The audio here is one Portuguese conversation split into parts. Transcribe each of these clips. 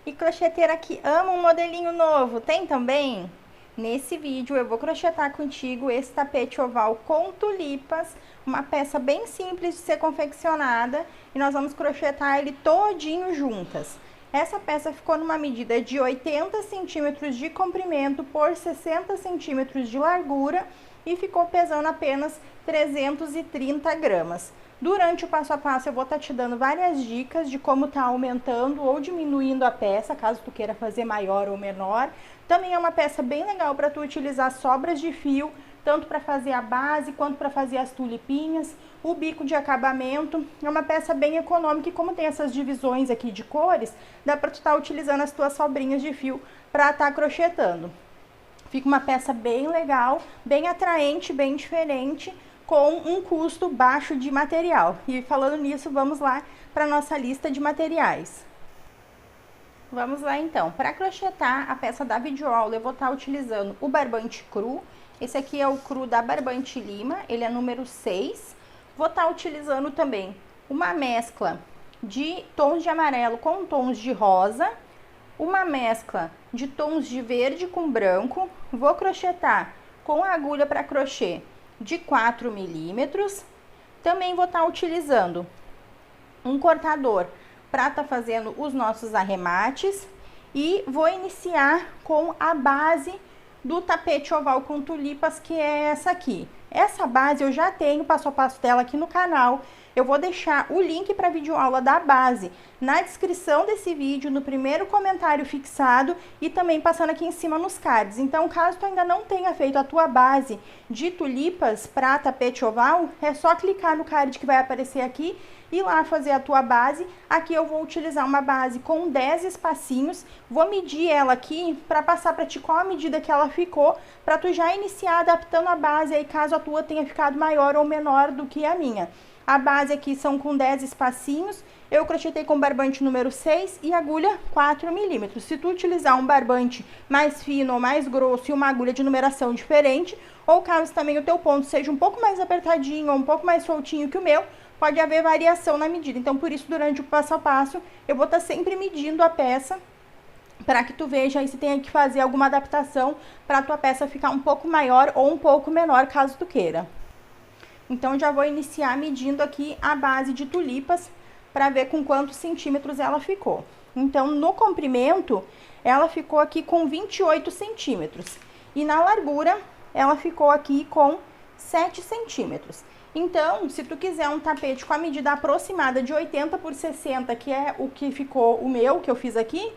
E crocheteira que ama um modelinho novo, tem também? Nesse vídeo eu vou crochetar contigo esse tapete oval com tulipas, uma peça bem simples de ser confeccionada, e nós vamos crochetar ele todinho juntas. Essa peça ficou numa medida de 80 centímetros de comprimento por 60 centímetros de largura e ficou pesando apenas 330 gramas. Durante o passo a passo eu vou estar te dando várias dicas de como tá aumentando ou diminuindo a peça, caso tu queira fazer maior ou menor. Também é uma peça bem legal para tu utilizar sobras de fio, tanto para fazer a base quanto para fazer as tulipinhas. O bico de acabamento é uma peça bem econômica e como tem essas divisões aqui de cores, dá para tu estar utilizando as tuas sobrinhas de fio para estar crochetando. Fica uma peça bem legal, bem atraente, bem diferente, com um custo baixo de material. E falando nisso, vamos lá para a nossa lista de materiais. Vamos lá então, para crochetar a peça da videoaula eu vou estar utilizando o barbante cru. Esse aqui é o cru da Barbante Lima, ele é número 6. Vou estar utilizando também uma mescla de tons de amarelo com tons de rosa, uma mescla de tons de verde com branco. Vou crochetar com a agulha para crochê de 4 milímetros. Também vou estar utilizando um cortador para estar fazendo os nossos arremates e vou iniciar com a base do tapete oval com tulipas, que é essa aqui. Essa base eu já tenho passo a passo dela aqui no canal. Eu vou deixar o link para a videoaula da base na descrição desse vídeo, no primeiro comentário fixado e também passando aqui em cima nos cards. Então, caso tu ainda não tenha feito a tua base de tulipas para tapete oval, é só clicar no card que vai aparecer aqui e lá fazer a tua base. Aqui eu vou utilizar uma base com 10 espacinhos, vou medir ela aqui para passar para ti qual a medida que ela ficou, para tu já iniciar adaptando a base aí caso a tua tenha ficado maior ou menor do que a minha. A base aqui são com 10 espacinhos, eu crochetei com barbante número 6 e agulha 4 milímetros. Se tu utilizar um barbante mais fino ou mais grosso e uma agulha de numeração diferente, ou caso também o teu ponto seja um pouco mais apertadinho ou um pouco mais soltinho que o meu, pode haver variação na medida. Então, por isso, durante o passo a passo, eu vou estar sempre medindo a peça para que tu veja aí se tem que fazer alguma adaptação para a tua peça ficar um pouco maior ou um pouco menor, caso tu queira. Então, já vou iniciar medindo aqui a base de tulipas para ver com quantos centímetros ela ficou. Então, no comprimento, ela ficou aqui com 28 centímetros. E na largura, ela ficou aqui com 7 centímetros. Então, se tu quiser um tapete com a medida aproximada de 80 por 60, que é o que ficou o meu, que eu fiz aqui,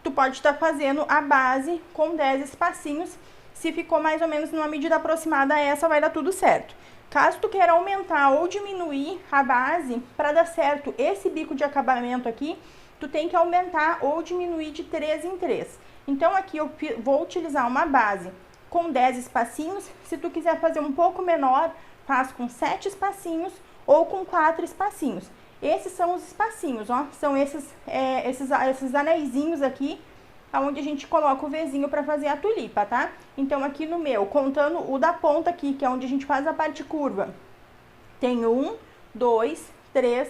tu pode estar fazendo a base com 10 espacinhos. Se ficou mais ou menos numa medida aproximada a essa, vai dar tudo certo. Caso tu queira aumentar ou diminuir a base, para dar certo esse bico de acabamento aqui, tu tem que aumentar ou diminuir de 3 em 3. Então, aqui eu vou utilizar uma base com 10 espacinhos. Se tu quiser fazer um pouco menor, faz com 7 espacinhos ou com 4 espacinhos. Esses são os espacinhos, ó. São esses anéisinhos aqui, onde a gente coloca o Vzinho para fazer a tulipa, tá? Então, aqui no meu, contando o da ponta aqui, que é onde a gente faz a parte curva, tem 1, 2, 3,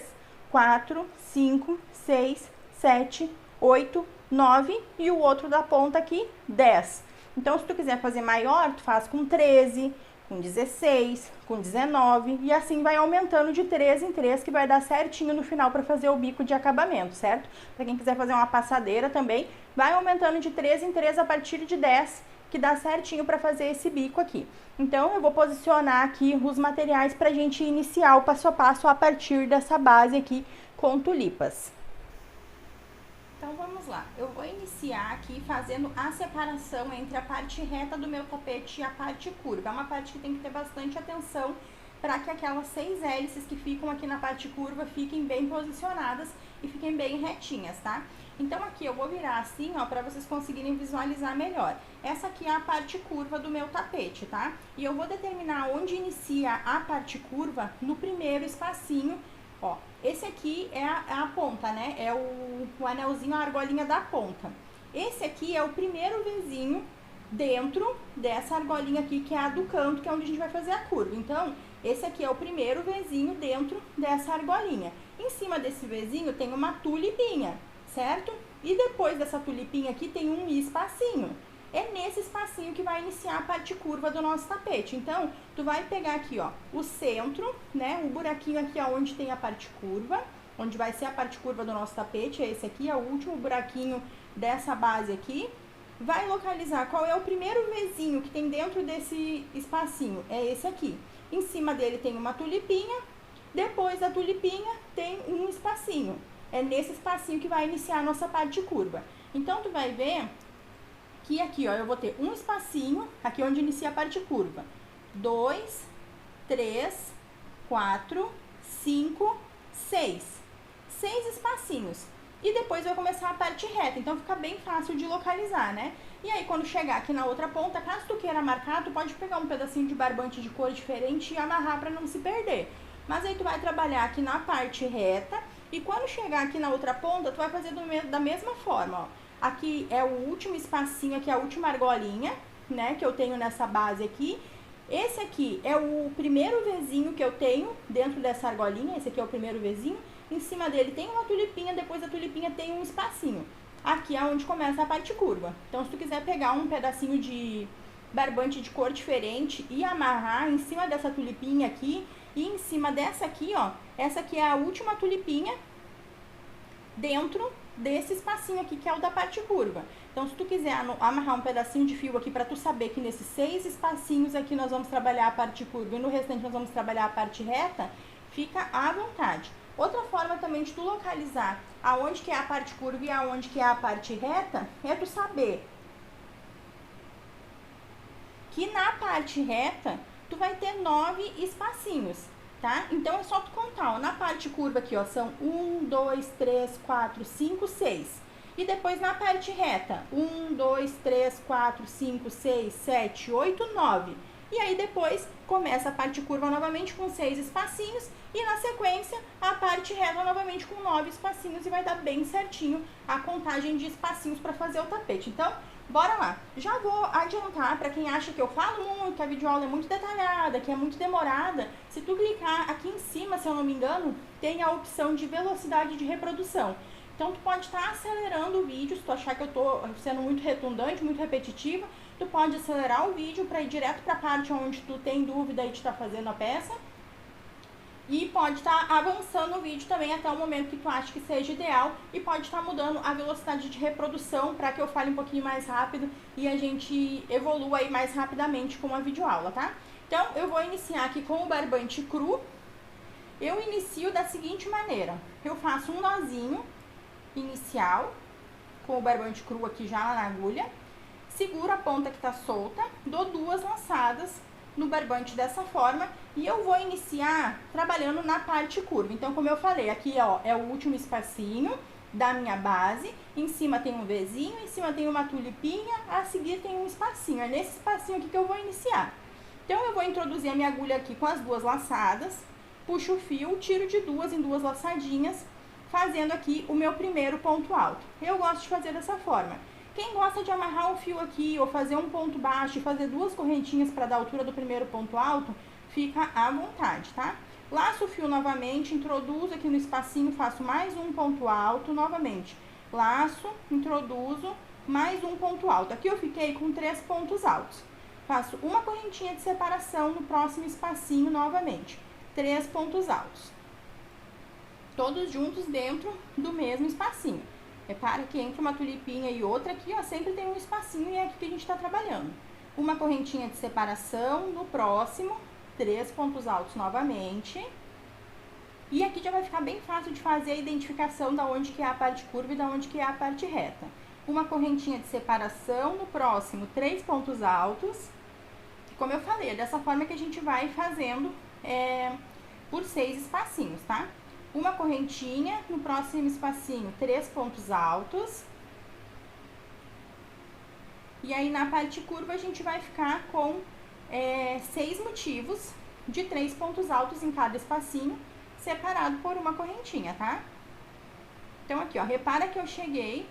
4, 5, 6, 7, 8, 9 e o outro da ponta aqui, 10. Então, se tu quiser fazer maior, tu faz com 13, com 16, com 19 e assim vai aumentando de 3 em 3, que vai dar certinho no final para fazer o bico de acabamento, certo? Para quem quiser fazer uma passadeira também, vai aumentando de 3 em 3 a partir de 10, que dá certinho para fazer esse bico aqui. Então, eu vou posicionar aqui os materiais para a gente iniciar o passo a passo a partir dessa base aqui com tulipas. Então, vamos lá. Eu vou iniciar aqui fazendo a separação entre a parte reta do meu tapete e a parte curva. É uma parte que tem que ter bastante atenção para que aquelas 6 hélices que ficam aqui na parte curva fiquem bem posicionadas e fiquem bem retinhas, tá? Então, aqui eu vou virar assim, ó, para vocês conseguirem visualizar melhor. Essa aqui é a parte curva do meu tapete, tá? E eu vou determinar onde inicia a parte curva no primeiro espacinho. Ó, esse aqui é a ponta, né? É o anelzinho, a argolinha da ponta. Esse aqui é o primeiro Vzinho dentro dessa argolinha aqui, que é a do canto, que é onde a gente vai fazer a curva. Então, esse aqui é o primeiro Vzinho dentro dessa argolinha. Em cima desse Vzinho tem uma tulipinha, certo? E depois dessa tulipinha aqui tem um espacinho. É nesse espacinho que vai iniciar a parte curva do nosso tapete. Então, tu vai pegar aqui, ó, o centro, né, o buraquinho aqui onde tem a parte curva, onde vai ser a parte curva do nosso tapete, é esse aqui, é o último buraquinho dessa base aqui. Vai localizar qual é o primeiro Vzinho que tem dentro desse espacinho, é esse aqui. Em cima dele tem uma tulipinha, depois da tulipinha tem um espacinho. É nesse espacinho que vai iniciar a nossa parte curva. Então, tu vai ver que aqui, ó, eu vou ter um espacinho, aqui onde inicia a parte curva. 2, 3, 4, 5, 6. 6 espacinhos. E depois vai começar a parte reta, então fica bem fácil de localizar, né? E aí, quando chegar aqui na outra ponta, caso tu queira marcar, tu pode pegar um pedacinho de barbante de cor diferente e amarrar para não se perder. Mas aí tu vai trabalhar aqui na parte reta e quando chegar aqui na outra ponta, tu vai fazer da mesma forma, ó. Aqui é o último espacinho, aqui é a última argolinha, né, que eu tenho nessa base aqui. Esse aqui é o primeiro Vzinho que eu tenho dentro dessa argolinha, esse aqui é o primeiro Vzinho. Em cima dele tem uma tulipinha, depois da tulipinha tem um espacinho. Aqui é onde começa a parte curva. Então, se tu quiser pegar um pedacinho de barbante de cor diferente e amarrar em cima dessa tulipinha aqui, e em cima dessa aqui, ó, essa aqui é a última tulipinha dentro desse espacinho aqui, que é o da parte curva. Então, se tu quiser amarrar um pedacinho de fio aqui, pra tu saber que nesses 6 espacinhos aqui nós vamos trabalhar a parte curva e no restante nós vamos trabalhar a parte reta, fica à vontade. Outra forma também de tu localizar aonde que é a parte curva e aonde que é a parte reta, é tu saber que na parte reta, tu vai ter 9 espacinhos, tá? Então, é só tu contar, ó, na parte curva aqui, ó, são 1, 2, 3, 4, 5, 6. E depois na parte reta, 1, 2, 3, 4, 5, 6, 7, 8, 9. E aí depois começa a parte curva novamente com 6 espacinhos e na sequência a parte reta novamente com 9 espacinhos e vai dar bem certinho a contagem de espacinhos para fazer o tapete. Então, bora lá. Já vou adiantar para quem acha que eu falo muito, que a videoaula é muito detalhada, que é muito demorada. Se tu clicar aqui em cima, se eu não me engano, tem a opção de velocidade de reprodução. Então, tu pode estar acelerando o vídeo, se tu achar que eu tô sendo muito redundante, muito repetitiva, tu pode acelerar o vídeo para ir direto para a parte onde tu tem dúvida e tu tá fazendo a peça. E pode estar avançando o vídeo também até o momento que tu acha que seja ideal. E pode estar mudando a velocidade de reprodução para que eu fale um pouquinho mais rápido e a gente evolua aí mais rapidamente com a videoaula, tá? Então, eu vou iniciar aqui com o barbante cru. Eu inicio da seguinte maneira. Eu faço um nozinho inicial com o barbante cru aqui já na agulha. Seguro a ponta que tá solta, dou 2 laçadas no barbante dessa forma e eu vou iniciar trabalhando na parte curva. Então, como eu falei, aqui, ó, é o último espacinho da minha base, em cima tem um Vzinho, em cima tem uma tulipinha, a seguir tem um espacinho, é nesse espacinho aqui que eu vou iniciar. Então, eu vou introduzir a minha agulha aqui com as 2 laçadas, puxo o fio, tiro de 2 em 2 laçadinhas, fazendo aqui o meu primeiro ponto alto. Eu gosto de fazer dessa forma. Quem gosta de amarrar um fio aqui ou fazer um ponto baixo e fazer 2 correntinhas para dar a altura do primeiro ponto alto, fica à vontade, tá? Laço o fio novamente, introduzo aqui no espacinho, faço mais um ponto alto novamente. Laço, introduzo, mais um ponto alto. Aqui eu fiquei com 3 pontos altos. Faço uma correntinha de separação no próximo espacinho novamente. 3 pontos altos. Todos juntos dentro do mesmo espacinho. Repara que entre uma tulipinha e outra aqui, ó, sempre tem um espacinho e é aqui que a gente tá trabalhando. Uma correntinha de separação no próximo, 3 pontos altos novamente. E aqui já vai ficar bem fácil de fazer a identificação da onde que é a parte curva e da onde que é a parte reta. Uma correntinha de separação no próximo, 3 pontos altos. Como eu falei, é dessa forma que a gente vai fazendo por 6 espacinhos, tá? Uma correntinha, no próximo espacinho, 3 pontos altos. E aí, na parte curva, a gente vai ficar com 6 motivos de 3 pontos altos em cada espacinho, separado por uma correntinha, tá? Então, aqui, ó, repara que eu cheguei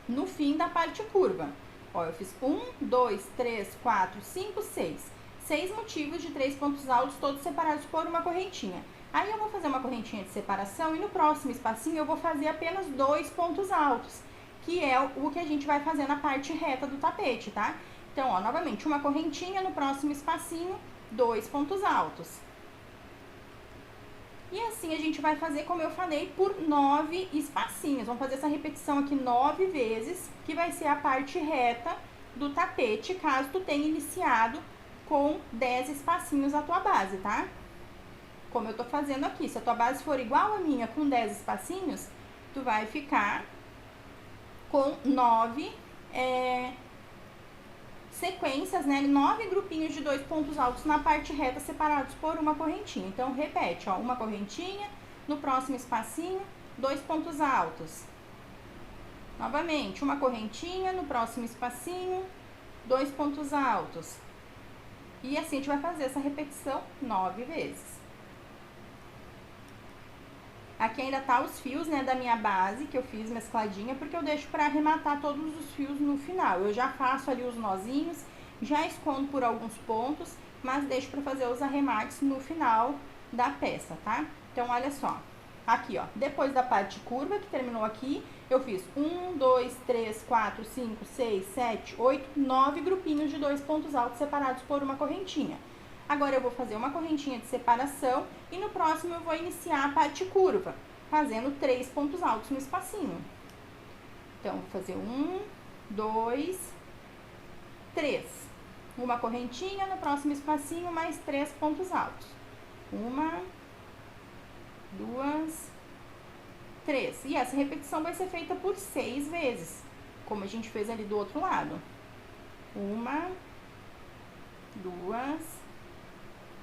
no fim da parte curva. Ó, eu fiz 1, 2, 3, 4, 5, 6. 6 motivos de 3 pontos altos, todos separados por uma correntinha. Aí eu vou fazer uma correntinha de separação e no próximo espacinho eu vou fazer apenas 2 pontos altos, que é o que a gente vai fazer na parte reta do tapete, tá? Então, ó, novamente, uma correntinha no próximo espacinho, 2 pontos altos. E assim a gente vai fazer, como eu falei, por 9 espacinhos. Vamos fazer essa repetição aqui 9 vezes, que vai ser a parte reta do tapete, caso tu tenha iniciado com 10 espacinhos a tua base, tá? Como eu tô fazendo aqui, se a tua base for igual a minha, com 10 espacinhos, tu vai ficar com 9 sequências, né? 9 grupinhos de 2 pontos altos na parte reta separados por uma correntinha. Então, repete, ó, uma correntinha, no próximo espacinho, 2 pontos altos. Novamente, uma correntinha, no próximo espacinho, 2 pontos altos. E assim a gente vai fazer essa repetição 9 vezes. Aqui ainda tá os fios, né, da minha base, que eu fiz mescladinha, porque eu deixo pra arrematar todos os fios no final. Eu já faço ali os nozinhos, já escondo por alguns pontos, mas deixo pra fazer os arremates no final da peça, tá? Então, olha só. Aqui, ó, depois da parte curva, que terminou aqui, eu fiz 1, 2, 3, 4, 5, 6, 7, 8, 9 grupinhos de 2 pontos altos separados por uma correntinha. Agora, eu vou fazer uma correntinha de separação e no próximo eu vou iniciar a parte curva, fazendo 3 pontos altos no espacinho. Então, vou fazer 1, 2, 3. Uma correntinha, no próximo espacinho, mais 3 pontos altos. 1, 2, 3. E essa repetição vai ser feita por 6 vezes, como a gente fez ali do outro lado. 1, 2,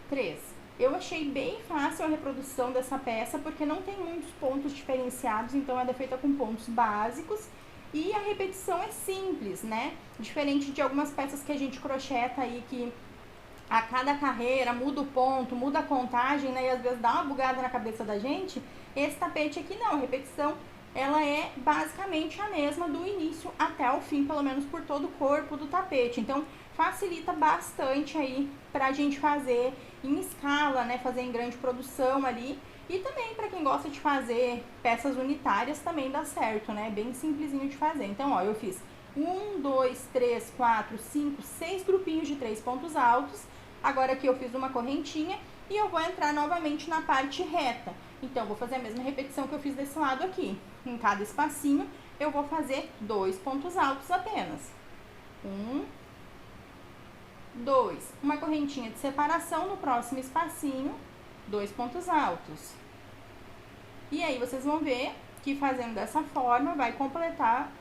3. Eu achei bem fácil a reprodução dessa peça, porque não tem muitos pontos diferenciados, então ela é feita com pontos básicos. E a repetição é simples, né? Diferente de algumas peças que a gente crocheta aí, que a cada carreira muda o ponto, muda a contagem, né? E às vezes dá uma bugada na cabeça da gente. Esse tapete aqui não, a repetição, ela é basicamente a mesma do início até o fim, pelo menos por todo o corpo do tapete. Então, facilita bastante aí pra gente fazer em escala, né? Fazer em grande produção ali. E também pra quem gosta de fazer peças unitárias também dá certo, né? Bem simplesinho de fazer. Então, ó, eu fiz 1, 2, 3, 4, 5, 6 grupinhos de 3 pontos altos. Agora aqui eu fiz uma correntinha e eu vou entrar novamente na parte reta. Então, vou fazer a mesma repetição que eu fiz desse lado aqui. Em cada espacinho, eu vou fazer 2 pontos altos apenas. 1, 2. Uma correntinha de separação no próximo espacinho, 2 pontos altos. E aí, vocês vão ver que fazendo dessa forma, vai completar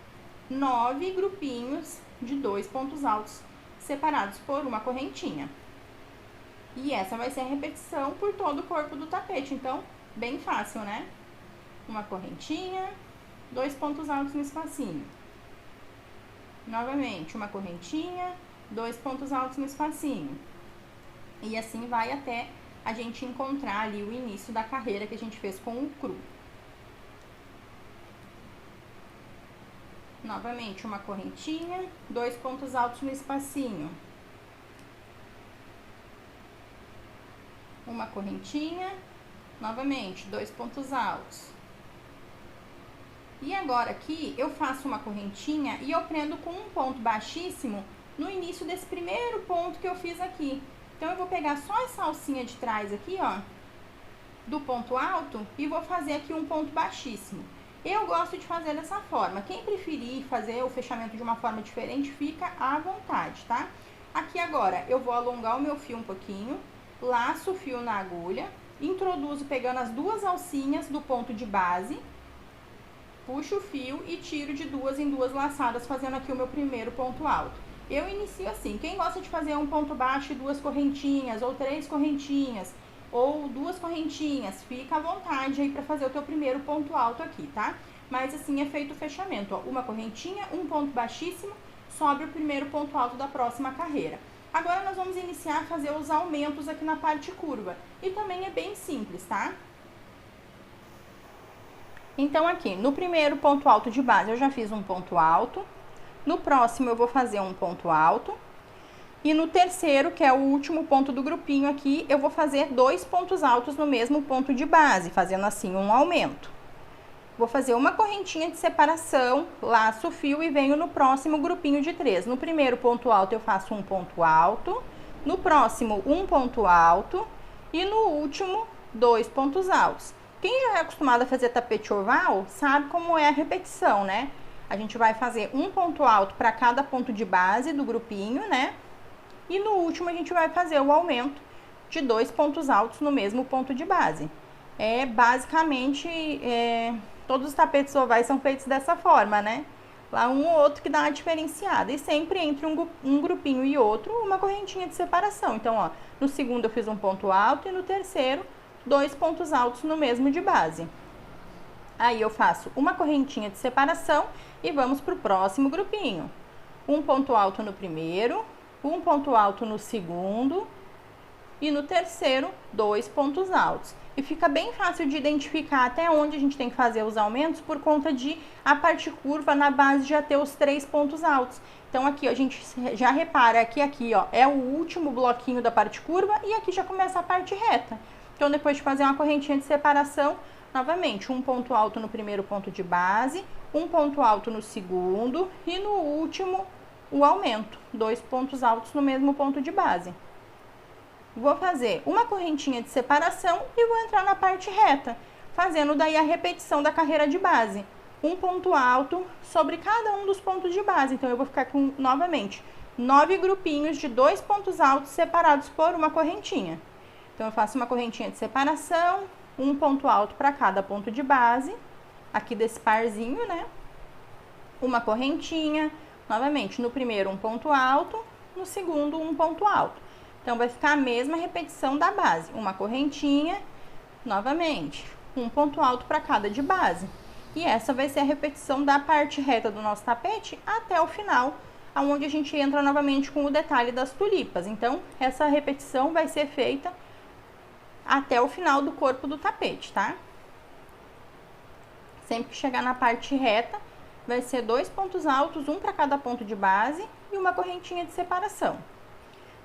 9 grupinhos de 2 pontos altos separados por uma correntinha. E essa vai ser a repetição por todo o corpo do tapete, então, bem fácil, né? Uma correntinha, 2 pontos altos no espacinho. Novamente, uma correntinha, 2 pontos altos no espacinho. E assim vai até a gente encontrar ali o início da carreira que a gente fez com o cru. Novamente, uma correntinha, 2 pontos altos no espacinho. Uma correntinha, novamente, 2 pontos altos. E agora aqui, eu faço uma correntinha e eu prendo com um ponto baixíssimo no início desse primeiro ponto que eu fiz aqui. Então, eu vou pegar só essa alcinha de trás aqui, ó, do ponto alto, e vou fazer aqui um ponto baixíssimo. Eu gosto de fazer dessa forma. Quem preferir fazer o fechamento de uma forma diferente, fica à vontade, tá? Aqui agora, eu vou alongar o meu fio um pouquinho, laço o fio na agulha, introduzo pegando as duas alcinhas do ponto de base, puxo o fio e tiro de 2 em 2 laçadas, fazendo aqui o meu primeiro ponto alto. Eu inicio assim. Quem gosta de fazer um ponto baixo e 2 correntinhas, ou 3 correntinhas, ou 2 correntinhas, fica à vontade aí pra fazer o teu primeiro ponto alto aqui, tá? Mas assim é feito o fechamento, ó. Uma correntinha, um ponto baixíssimo, sobe o primeiro ponto alto da próxima carreira. Agora, nós vamos iniciar a fazer os aumentos aqui na parte curva. E também é bem simples, tá? Então, aqui, no primeiro ponto alto de base, eu já fiz um ponto alto. No próximo, eu vou fazer um ponto alto. E no terceiro, que é o último ponto do grupinho aqui, eu vou fazer 2 pontos altos no mesmo ponto de base, fazendo assim um aumento. Vou fazer uma correntinha de separação, laço o fio e venho no próximo grupinho de 3. No primeiro ponto alto eu faço um ponto alto, no próximo um ponto alto e no último 2 pontos altos. Quem já é acostumado a fazer tapete oval sabe como é a repetição, né? A gente vai fazer um ponto alto para cada ponto de base do grupinho, né? E no último a gente vai fazer o aumento de 2 pontos altos no mesmo ponto de base. Basicamente, todos os tapetes ovais são feitos dessa forma, né? Lá um ou outro que dá uma diferenciada. E sempre entre um grupinho e outro, uma correntinha de separação. Então, ó, no segundo eu fiz um ponto alto e no terceiro, 2 pontos altos no mesmo de base. Aí eu faço uma correntinha de separação e vamos para o próximo grupinho. Um ponto alto no primeiro, um ponto alto no segundo e no terceiro, 2 pontos altos. E fica bem fácil de identificar até onde a gente tem que fazer os aumentos por conta de a parte curva na base já ter os 3 pontos altos. Então aqui ó, a gente já repara que aqui ó, é o último bloquinho da parte curva e aqui já começa a parte reta. Então depois de fazer uma correntinha de separação, novamente um ponto alto no primeiro ponto de base, um ponto alto no segundo e no último o aumento, 2 pontos altos no mesmo ponto de base. Vou fazer uma correntinha de separação e vou entrar na parte reta, fazendo daí a repetição da carreira de base. Um ponto alto sobre cada um dos pontos de base. Então, eu vou ficar com, novamente, 9 grupinhos de 2 pontos altos separados por uma correntinha. Então, eu faço uma correntinha de separação, um ponto alto para cada ponto de base, aqui desse parzinho, né? Uma correntinha, novamente, no primeiro um ponto alto, no segundo um ponto alto. Então, vai ficar a mesma repetição da base. Uma correntinha, novamente, um ponto alto para cada de base. E essa vai ser a repetição da parte reta do nosso tapete até o final, onde a gente entra novamente com o detalhe das tulipas. Então, essa repetição vai ser feita até o final do corpo do tapete, tá? Sempre que chegar na parte reta, vai ser 2 pontos altos, um para cada ponto de base e uma correntinha de separação.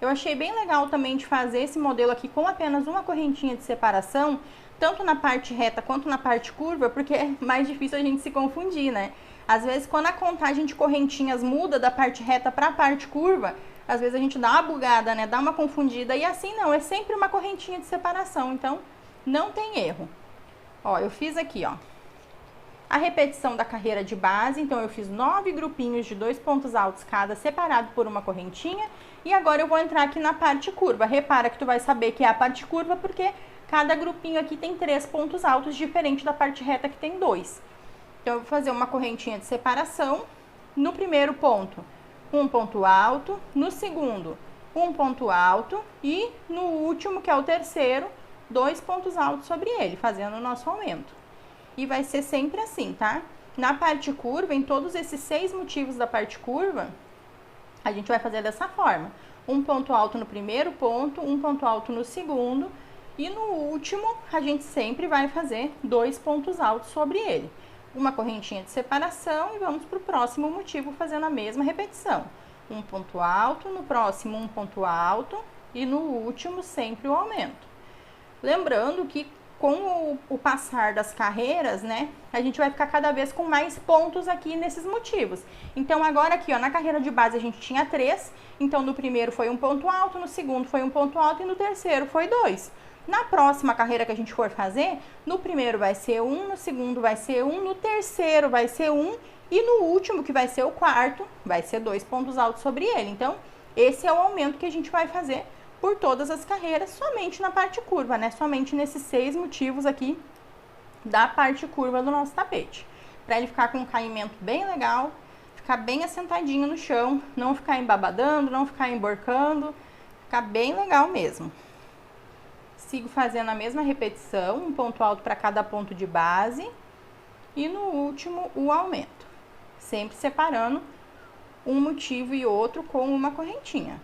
Eu achei bem legal também de fazer esse modelo aqui com apenas uma correntinha de separação, tanto na parte reta quanto na parte curva, porque é mais difícil a gente se confundir, né? Às vezes, quando a contagem de correntinhas muda da parte reta para a parte curva, às vezes a gente dá uma bugada, né? Dá uma confundida, e assim não, é sempre uma correntinha de separação, então não tem erro. Ó, eu fiz aqui, ó, a repetição da carreira de base, então eu fiz 9 grupinhos de 2 pontos altos cada, separado por uma correntinha, e agora eu vou entrar aqui na parte curva. Repara que tu vai saber que é a parte curva, porque cada grupinho aqui tem 3 pontos altos, diferente da parte reta que tem 2. Então eu vou fazer uma correntinha de separação, no primeiro ponto, um ponto alto, no segundo, um ponto alto, e no último, que é o terceiro, 2 pontos altos sobre ele, fazendo o nosso aumento. E vai ser sempre assim, tá? Na parte curva, em todos esses 6 motivos da parte curva, a gente vai fazer dessa forma. Um ponto alto no primeiro ponto, um ponto alto no segundo, e no último, a gente sempre vai fazer 2 pontos altos sobre ele. Uma correntinha de separação e vamos para o próximo motivo fazendo a mesma repetição. Um ponto alto, no próximo um ponto alto e no último sempre o aumento. Lembrando que com o passar das carreiras, né, a gente vai ficar cada vez com mais pontos aqui nesses motivos. Então, agora aqui, ó, na carreira de base a gente tinha 3, então no primeiro foi um ponto alto, no segundo foi um ponto alto e no terceiro foi 2. Na próxima carreira que a gente for fazer, no primeiro vai ser 1, no segundo vai ser 1, no terceiro vai ser 1 e no último, que vai ser o quarto, vai ser 2 pontos altos sobre ele. Então, esse é o aumento que a gente vai fazer por todas as carreiras, somente na parte curva, né? Somente nesses 6 motivos aqui da parte curva do nosso tapete. Para ele ficar com um caimento bem legal, ficar bem assentadinho no chão, não ficar embabadando, não ficar emborcando, ficar bem legal mesmo. Sigo fazendo a mesma repetição, um ponto alto para cada ponto de base e no último o aumento. Sempre separando um motivo e outro com uma correntinha.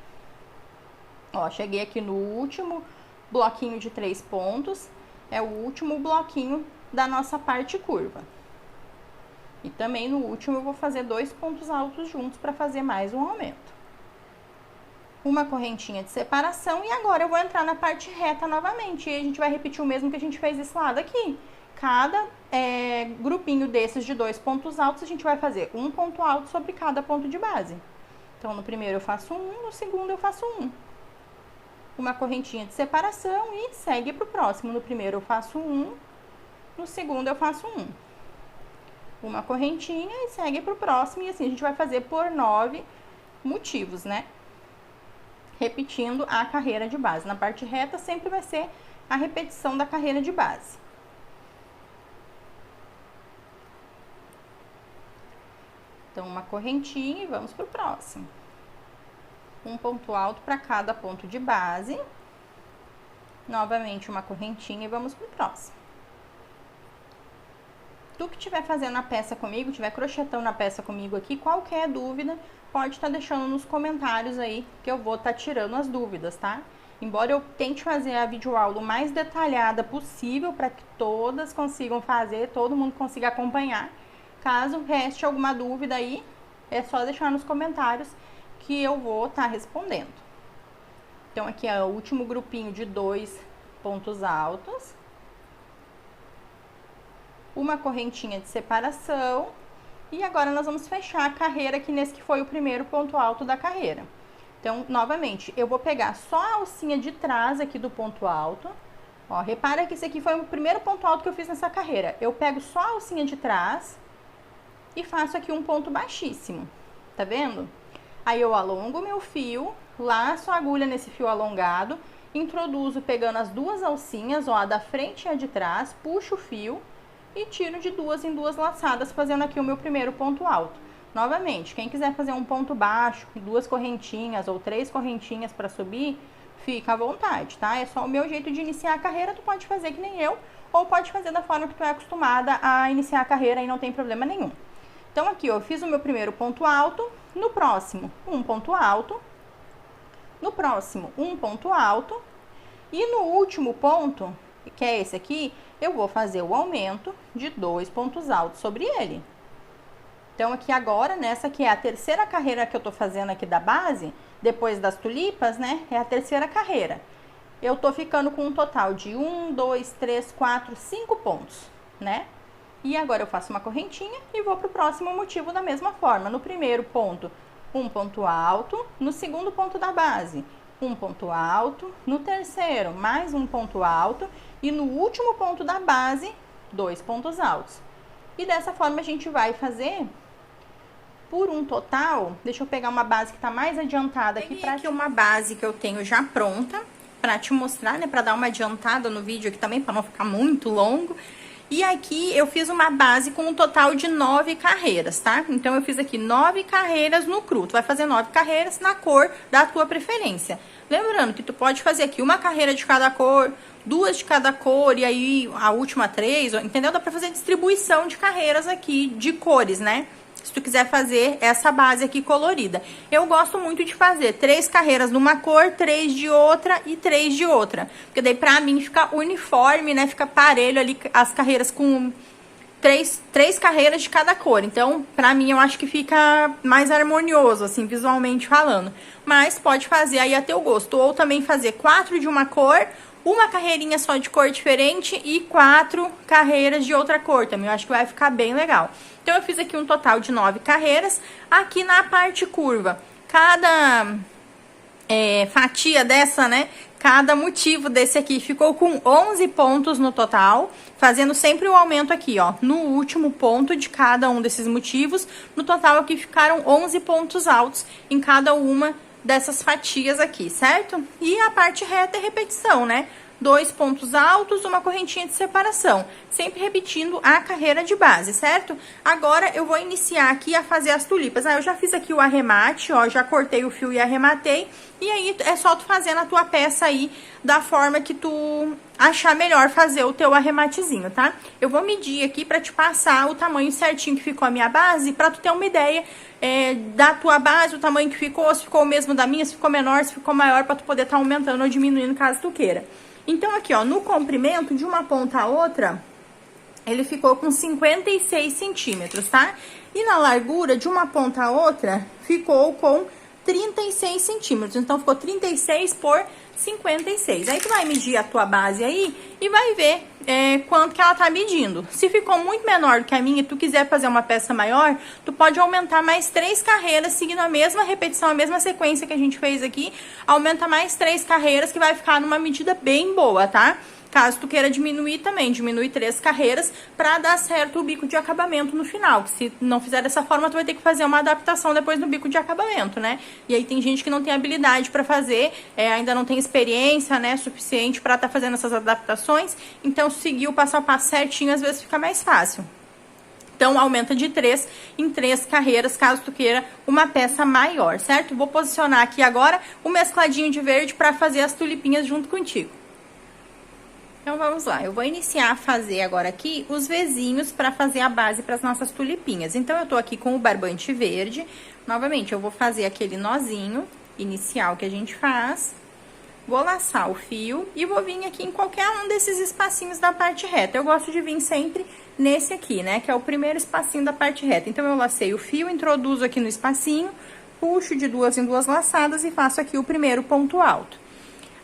Ó, cheguei aqui no último bloquinho de 3 pontos, é o último bloquinho da nossa parte curva. E também no último eu vou fazer 2 pontos altos juntos para fazer mais um aumento. uma correntinha de separação e agora eu vou entrar na parte reta novamente. E a gente vai repetir o mesmo que a gente fez desse lado aqui. Cada grupinho desses de 2 pontos altos, a gente vai fazer um ponto alto sobre cada ponto de base. Então, no primeiro eu faço um, no segundo eu faço um. Uma correntinha de separação e segue pro próximo. No primeiro eu faço um, no segundo eu faço um. Uma correntinha e segue pro próximo. E assim a gente vai fazer por 9 motivos, né? Repetindo a carreira de base. Na parte reta sempre vai ser a repetição da carreira de base. Então, uma correntinha e vamos pro próximo. Um ponto alto para cada ponto de base. Novamente uma correntinha e vamos pro próximo. Tu que estiver fazendo a peça comigo, estiver crochetando a peça comigo aqui, qualquer dúvida, pode estar deixando nos comentários aí, que eu vou estar tirando as dúvidas, tá? Embora eu tente fazer a videoaula o mais detalhada possível, para que todas consigam fazer, todo mundo consiga acompanhar. Caso reste alguma dúvida aí, é só deixar nos comentários que eu vou estar respondendo. Então, aqui é o último grupinho de 2 pontos altos. Uma correntinha de separação. E agora nós vamos fechar a carreira aqui nesse que foi o primeiro ponto alto da carreira. Então, novamente, eu vou pegar só a alcinha de trás aqui do ponto alto. Ó, repara que esse aqui foi o primeiro ponto alto que eu fiz nessa carreira. Eu pego só a alcinha de trás e faço aqui um ponto baixíssimo, tá vendo? Aí eu alongo meu fio, laço a agulha nesse fio alongado, introduzo pegando as duas alcinhas, ó, a da frente e a de trás, puxo o fio e tiro de 2 em 2 laçadas, fazendo aqui o meu primeiro ponto alto. Novamente, quem quiser fazer um ponto baixo, 2 correntinhas ou 3 correntinhas para subir, fica à vontade, tá? É só o meu jeito de iniciar a carreira, tu pode fazer que nem eu, ou pode fazer da forma que tu é acostumada a iniciar a carreira e não tem problema nenhum. Então, aqui, ó, eu fiz o meu primeiro ponto alto, no próximo, um ponto alto, no próximo, um ponto alto, e no último ponto, que é esse aqui, eu vou fazer o aumento de 2 pontos altos sobre ele. Então, aqui agora, nessa que é a terceira carreira que eu tô fazendo aqui da base, depois das tulipas, né, é a terceira carreira. Eu tô ficando com um total de 1, 2, 3, 4, 5 pontos, né? E agora eu faço uma correntinha e vou pro próximo motivo da mesma forma. No primeiro ponto, um ponto alto. No segundo ponto da base, um ponto alto. No terceiro, mais um ponto alto. E no último ponto da base, 2 pontos altos. E dessa forma a gente vai fazer por um total. Deixa eu pegar uma base que tá mais adiantada aqui pra... Aqui uma base que eu tenho já pronta pra te mostrar, né? Pra dar uma adiantada no vídeo aqui também, pra não ficar muito longo. E aqui eu fiz uma base com um total de 9 carreiras, tá? Então, eu fiz aqui 9 carreiras no cru. Tu vai fazer 9 carreiras na cor da tua preferência. Lembrando que tu pode fazer aqui uma carreira de cada cor, 2 de cada cor e aí a última 3, entendeu? Dá pra fazer distribuição de carreiras aqui de cores, né? Se tu quiser fazer essa base aqui colorida. Eu gosto muito de fazer 3 carreiras numa cor, 3 de outra e 3 de outra. Porque daí pra mim fica uniforme, né? Fica parelho ali as carreiras com 3 carreiras de cada cor. Então, pra mim, eu acho que fica mais harmonioso, assim, visualmente falando. Mas pode fazer aí a teu gosto. Ou também fazer 4 de uma cor, uma carreirinha só de cor diferente e 4 carreiras de outra cor também. Eu acho que vai ficar bem legal. Então, eu fiz aqui um total de 9 carreiras. Aqui na parte curva, cada fatia dessa, né? Cada motivo desse aqui ficou com 11 pontos no total, fazendo sempre o aumento aqui, ó, no último ponto de cada um desses motivos. No total aqui ficaram 11 pontos altos em cada uma dessas fatias aqui, certo? E a parte reta é repetição, né? 2 pontos altos, uma correntinha de separação, sempre repetindo a carreira de base, certo? Agora eu vou iniciar aqui a fazer as tulipas. Eu já fiz aqui o arremate, ó, já cortei o fio e arrematei, e aí é só tu fazer na tua peça aí da forma que tu achar melhor fazer o teu arrematezinho, tá? Eu vou medir aqui pra te passar o tamanho certinho que ficou a minha base, pra tu ter uma ideia da tua base, o tamanho que ficou, se ficou o mesmo da minha, se ficou menor, se ficou maior, pra tu poder estar aumentando ou diminuindo caso tu queira. Então, aqui, ó, no comprimento de uma ponta a outra, ele ficou com 56 centímetros, tá? E na largura de uma ponta a outra, ficou com 36 centímetros. Então, ficou 36 por 56. Aí, tu vai medir a tua base aí e vai ver quanto que ela tá medindo. Se ficou muito menor do que a minha e tu quiser fazer uma peça maior, tu pode aumentar mais 3 carreiras, seguindo a mesma repetição, a mesma sequência que a gente fez aqui. Aumenta mais 3 carreiras, que vai ficar numa medida bem boa, tá? Caso tu queira diminuir também, diminui 3 carreiras para dar certo o bico de acabamento no final. Se não fizer dessa forma, tu vai ter que fazer uma adaptação depois no bico de acabamento, né? E aí tem gente que não tem habilidade para fazer, ainda não tem experiência, né, suficiente para estar fazendo essas adaptações. Então, seguir o passo a passo certinho, às vezes fica mais fácil. Então, aumenta de 3 em 3 carreiras, caso tu queira uma peça maior, certo? Vou posicionar aqui agora o mescladinho de verde para fazer as tulipinhas junto contigo. Então, vamos lá. Eu vou iniciar a fazer agora aqui os vezinhos para fazer a base para as nossas tulipinhas. Então, eu tô aqui com o barbante verde. Novamente, eu vou fazer aquele nozinho inicial que a gente faz. Vou laçar o fio e vou vir aqui em qualquer um desses espacinhos da parte reta. Eu gosto de vir sempre nesse aqui, né? Que é o primeiro espacinho da parte reta. Então, eu lacei o fio, introduzo aqui no espacinho, puxo de 2 em 2 laçadas e faço aqui o primeiro ponto alto.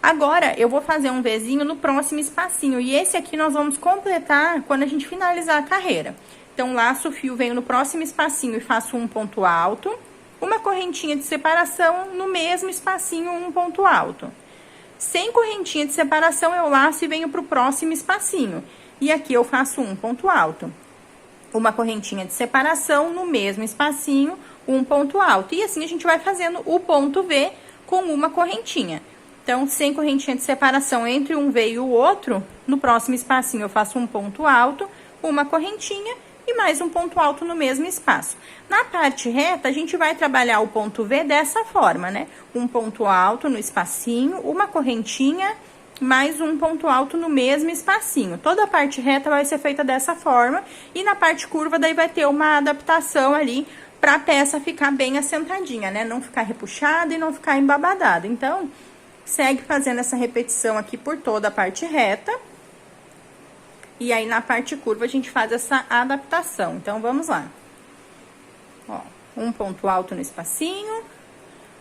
Agora, eu vou fazer um Vzinho no próximo espacinho, e esse aqui nós vamos completar quando a gente finalizar a carreira. Então, laço o fio, venho no próximo espacinho e faço um ponto alto, uma correntinha de separação, no mesmo espacinho, um ponto alto. Sem correntinha de separação, eu laço e venho pro próximo espacinho. E aqui eu faço um ponto alto. Uma correntinha de separação, no mesmo espacinho, um ponto alto. E assim a gente vai fazendo o ponto V com uma correntinha. Então, sem correntinha de separação entre um V e o outro, no próximo espacinho eu faço um ponto alto, uma correntinha e mais um ponto alto no mesmo espaço. Na parte reta, a gente vai trabalhar o ponto V dessa forma, né? Um ponto alto no espacinho, uma correntinha, mais um ponto alto no mesmo espacinho. Toda a parte reta vai ser feita dessa forma, e na parte curva daí vai ter uma adaptação ali para a peça ficar bem assentadinha, né? Não ficar repuxada e não ficar embabadada. Então, segue fazendo essa repetição aqui por toda a parte reta. E aí, na parte curva, a gente faz essa adaptação. Então, vamos lá. Ó, um ponto alto no espacinho,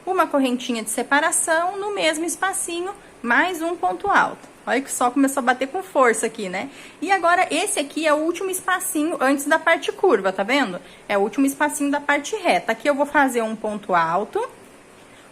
uma correntinha de separação, no mesmo espacinho, mais um ponto alto. Olha que só começou a bater com força aqui, né? E agora, esse aqui é o último espacinho antes da parte curva, tá vendo? É o último espacinho da parte reta. Aqui eu vou fazer um ponto alto,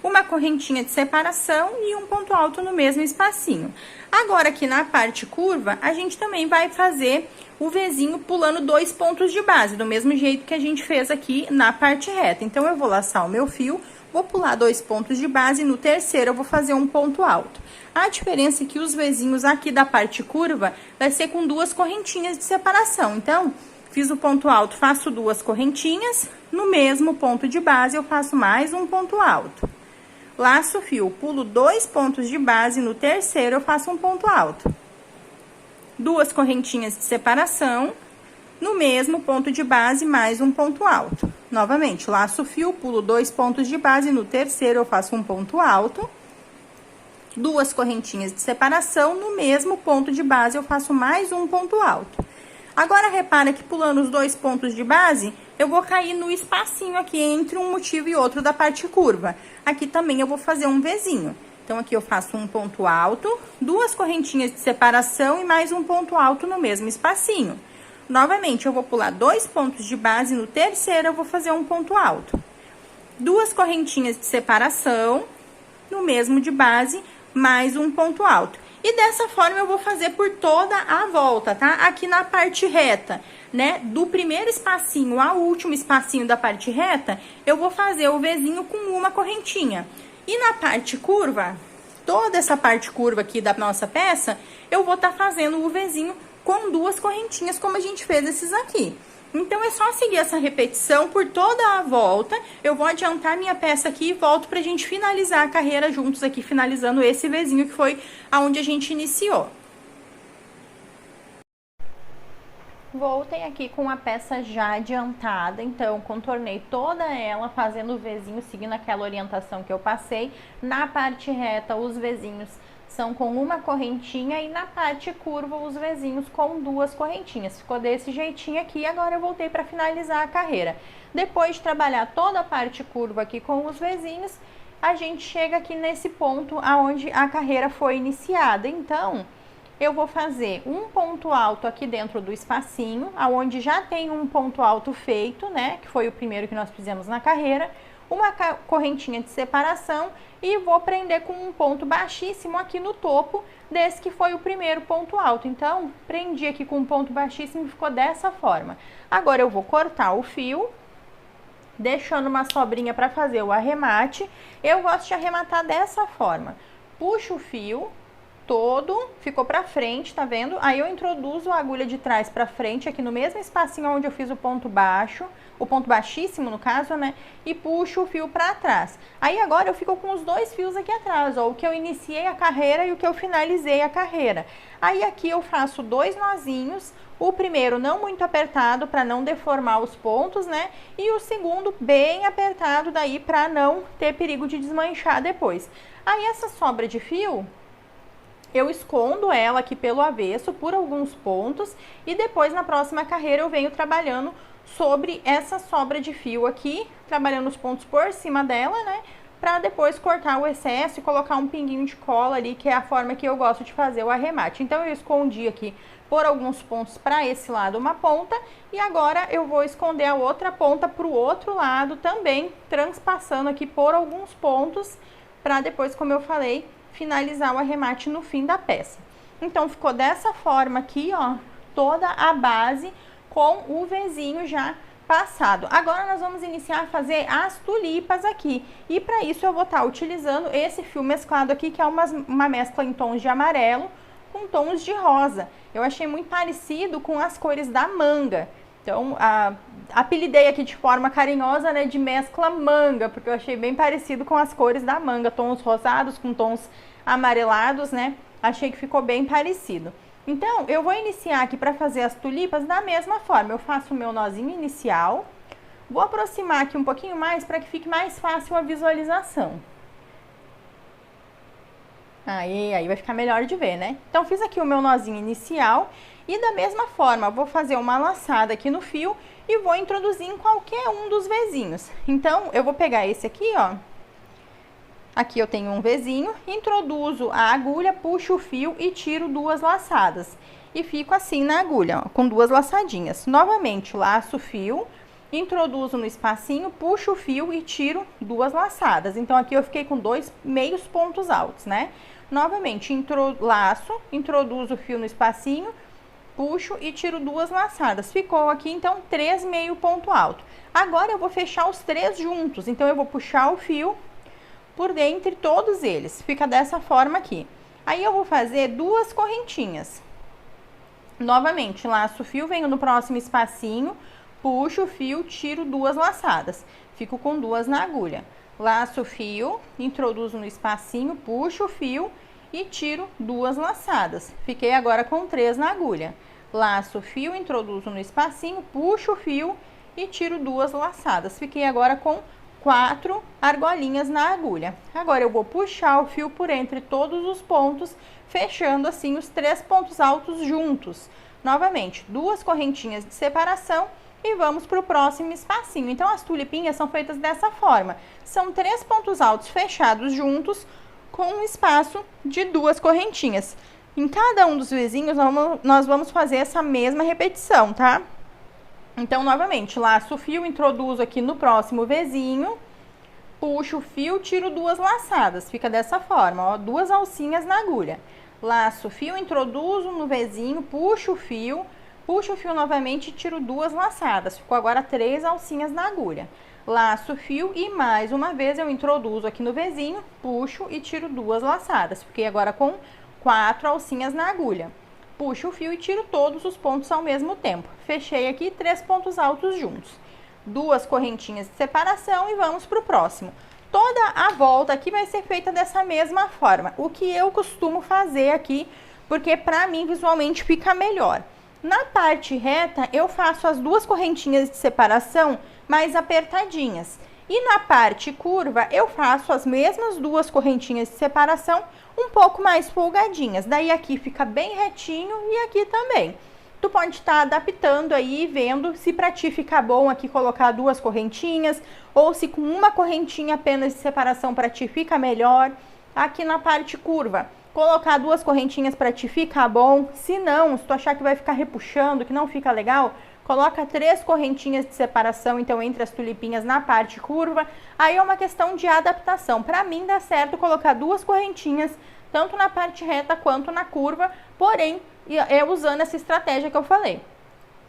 uma correntinha de separação e um ponto alto no mesmo espacinho. Agora, aqui na parte curva, a gente também vai fazer o Vzinho pulando 2 pontos de base, do mesmo jeito que a gente fez aqui na parte reta. Então, eu vou laçar o meu fio, vou pular 2 pontos de base, e no terceiro eu vou fazer um ponto alto. A diferença é que os Vzinhos aqui da parte curva vai ser com 2 correntinhas de separação. Então, fiz o ponto alto, faço 2 correntinhas, no mesmo ponto de base eu faço mais um ponto alto. Laço o fio, pulo 2 pontos de base, no terceiro eu faço um ponto alto. 2 correntinhas de separação, no mesmo ponto de base, mais um ponto alto. Novamente, laço o fio, pulo 2 pontos de base, no terceiro eu faço um ponto alto. 2 correntinhas de separação, no mesmo ponto de base eu faço mais um ponto alto. Agora, repara que pulando os 2 pontos de base, eu vou cair no espacinho aqui entre um motivo e outro da parte curva. Aqui também eu vou fazer um Vzinho. Então, aqui eu faço um ponto alto, 2 correntinhas de separação e mais um ponto alto no mesmo espacinho. Novamente, eu vou pular 2 pontos de base, no terceiro eu vou fazer um ponto alto. 2 correntinhas de separação, no mesmo de base, mais um ponto alto. E dessa forma eu vou fazer por toda a volta, tá? Aqui na parte reta, né? Do primeiro espacinho ao último espacinho da parte reta, eu vou fazer o Vzinho com uma correntinha. E na parte curva, toda essa parte curva aqui da nossa peça, eu vou estar fazendo o Vzinho com 2 correntinhas, como a gente fez esses aqui. Então, é só seguir essa repetição por toda a volta. Eu vou adiantar minha peça aqui e volto pra gente finalizar a carreira juntos aqui, finalizando esse Vzinho que foi aonde a gente iniciou. Voltei aqui com a peça já adiantada, então contornei toda ela fazendo o Vzinho, seguindo aquela orientação que eu passei. Na parte reta, os Vzinhos são com uma correntinha e na parte curva os Vzinhos com 2 correntinhas. Ficou desse jeitinho aqui. Agora eu voltei para finalizar a carreira. Depois de trabalhar toda a parte curva aqui com os Vzinhos, a gente chega aqui nesse ponto aonde a carreira foi iniciada. Então, eu vou fazer um ponto alto aqui dentro do espacinho, aonde já tem um ponto alto feito, né? Que foi o primeiro que nós fizemos na carreira. Uma correntinha de separação e vou prender com um ponto baixíssimo aqui no topo desse que foi o primeiro ponto alto. Então, prendi aqui com um ponto baixíssimo e ficou dessa forma. Agora eu vou cortar o fio, deixando uma sobrinha para fazer o arremate. Eu gosto de arrematar dessa forma. Puxo o fio todo, ficou para frente, tá vendo? Aí eu introduzo a agulha de trás para frente, aqui no mesmo espacinho onde eu fiz o ponto baixo, o ponto baixíssimo no caso, né? E puxo o fio para trás. Aí agora eu fico com os 2 fios aqui atrás, ó, o que eu iniciei a carreira e o que eu finalizei a carreira. Aí aqui eu faço 2 nozinhos, o primeiro não muito apertado para não deformar os pontos, né? E o segundo bem apertado daí para não ter perigo de desmanchar depois. Aí essa sobra de fio, eu escondo ela aqui pelo avesso por alguns pontos e depois na próxima carreira eu venho trabalhando sobre essa sobra de fio aqui, trabalhando os pontos por cima dela, né? Pra depois cortar o excesso e colocar um pinguinho de cola ali, que é a forma que eu gosto de fazer o arremate. Então eu escondi aqui por alguns pontos para esse lado uma ponta e agora eu vou esconder a outra ponta para o outro lado também, transpassando aqui por alguns pontos para depois, como eu falei, finalizar o arremate no fim da peça. Então ficou dessa forma aqui, ó, toda a base com o Vzinho já passado. Agora nós vamos iniciar a fazer as tulipas aqui. E para isso eu vou estar utilizando esse fio mesclado aqui, que é uma mescla em tons de amarelo com tons de rosa. Eu achei muito parecido com as cores da manga. Então, apelidei aqui de forma carinhosa, né, de mescla manga, porque eu achei bem parecido com as cores da manga, tons rosados com tons amarelados, né? Achei que ficou bem parecido. Então, eu vou iniciar aqui para fazer as tulipas da mesma forma. Eu faço o meu nozinho inicial, vou aproximar aqui um pouquinho mais para que fique mais fácil a visualização. Aí vai ficar melhor de ver, né? Então, fiz aqui o meu nozinho inicial e da mesma forma, vou fazer uma laçada aqui no fio e vou introduzir em qualquer um dos Vzinhos. Então, eu vou pegar esse aqui, ó. Aqui eu tenho um Vzinho, introduzo a agulha, puxo o fio e tiro 2 laçadas. E fico assim na agulha, ó, com 2 laçadinhas. Novamente, laço o fio, introduzo no espacinho, puxo o fio e tiro 2 laçadas. Então, aqui eu fiquei com 2 meios pontos altos, né? Novamente, laço, introduzo o fio no espacinho, puxo e tiro 2 laçadas. Ficou aqui, então, 3 meio ponto alto. Agora, eu vou fechar os 3 juntos. Então, eu vou puxar o fio por dentre todos eles. Fica dessa forma aqui. Aí, eu vou fazer 2 correntinhas. Novamente, laço o fio, venho no próximo espacinho, puxo o fio, tiro 2 laçadas. Fico com 2 na agulha. Laço o fio, introduzo no espacinho, puxo o fio e tiro 2 laçadas. Fiquei agora com 3 na agulha. Laço o fio, introduzo no espacinho, puxo o fio e tiro 2 laçadas. Fiquei agora com 4 argolinhas na agulha. Agora eu vou puxar o fio por entre todos os pontos, fechando assim os 3 pontos altos juntos. Novamente, 2 correntinhas de separação e vamos para o próximo espacinho. Então, as tulipinhas são feitas dessa forma. São 3 pontos altos fechados juntos com um espaço de 2 correntinhas. Em cada um dos Vzinhos, nós vamos fazer essa mesma repetição, tá? Então, novamente, laço o fio, introduzo aqui no próximo Vzinho, puxo o fio, tiro 2 laçadas. Fica dessa forma, ó, 2 alcinhas na agulha. Laço o fio, introduzo no Vzinho, puxo o fio novamente e tiro 2 laçadas. Ficou agora 3 alcinhas na agulha. Laço o fio e mais uma vez eu introduzo aqui no Vzinho, puxo e tiro 2 laçadas. Fiquei agora com 4 alcinhas na agulha. Puxo o fio e tiro todos os pontos ao mesmo tempo. Fechei aqui 3 pontos altos juntos. 2 correntinhas de separação e vamos para o próximo. Toda a volta aqui vai ser feita dessa mesma forma. O que eu costumo fazer aqui, porque para mim visualmente fica melhor. Na parte reta, eu faço as 2 correntinhas de separação mais apertadinhas. E na parte curva, eu faço as mesmas 2 correntinhas de separação um pouco mais folgadinhas. Daí aqui fica bem retinho e aqui também. Tu pode estar adaptando aí, vendo se pra ti ficar bom aqui colocar 2 correntinhas, ou se com uma correntinha apenas de separação pra ti fica melhor. Aqui na parte curva, colocar 2 correntinhas pra ti fica bom. Se não, se tu achar que vai ficar repuxando, que não fica legal, coloca 3 correntinhas de separação, então, entre as tulipinhas na parte curva. Aí é uma questão de adaptação. Pra mim dá certo colocar 2 correntinhas, tanto na parte reta quanto na curva, porém, usando essa estratégia que eu falei.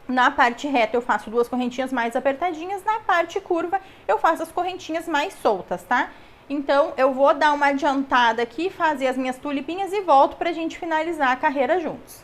Na parte reta eu faço 2 correntinhas mais apertadinhas, na parte curva eu faço as correntinhas mais soltas, tá? Então eu vou dar uma adiantada aqui, fazer as minhas tulipinhas e volto pra gente finalizar a carreira juntos.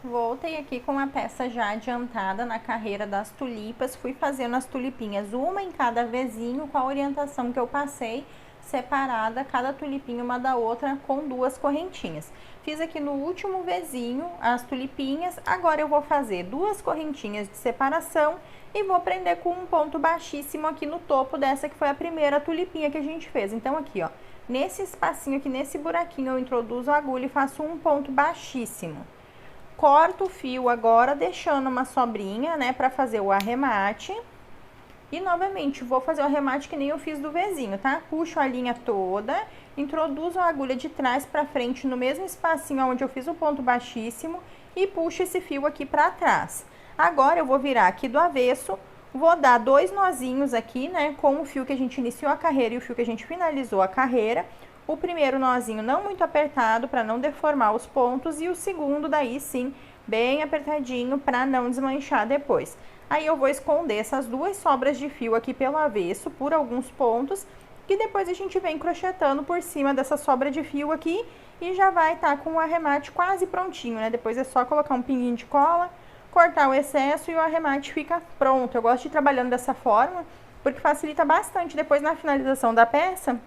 Voltei aqui com a peça já adiantada na carreira das tulipas, fui fazendo as tulipinhas uma em cada vezinho com a orientação que eu passei, separada cada tulipinha uma da outra com 2 correntinhas. Fiz aqui no último vezinho as tulipinhas, agora eu vou fazer 2 correntinhas de separação e vou prender com um ponto baixíssimo aqui no topo dessa que foi a primeira tulipinha que a gente fez. Então aqui, ó, nesse espacinho aqui, nesse buraquinho eu introduzo a agulha e faço um ponto baixíssimo. Corto o fio agora, deixando uma sobrinha, né, pra fazer o arremate. E novamente, vou fazer o arremate que nem eu fiz do vezinho, tá? Puxo a linha toda, introduzo a agulha de trás pra frente no mesmo espacinho onde eu fiz o ponto baixíssimo e puxo esse fio aqui pra trás. Agora eu vou virar aqui do avesso, vou dar 2 nozinhos aqui, né, com o fio que a gente iniciou a carreira e o fio que a gente finalizou a carreira. O primeiro nozinho não muito apertado para não deformar os pontos e o segundo daí sim, bem apertadinho para não desmanchar depois. Aí eu vou esconder essas 2 sobras de fio aqui pelo avesso por alguns pontos, que depois a gente vem crochetando por cima dessa sobra de fio aqui e já vai estar com o arremate quase prontinho, né? Depois é só colocar um pinguinho de cola, cortar o excesso e o arremate fica pronto. Eu gosto de ir trabalhando dessa forma, porque facilita bastante depois na finalização da peça.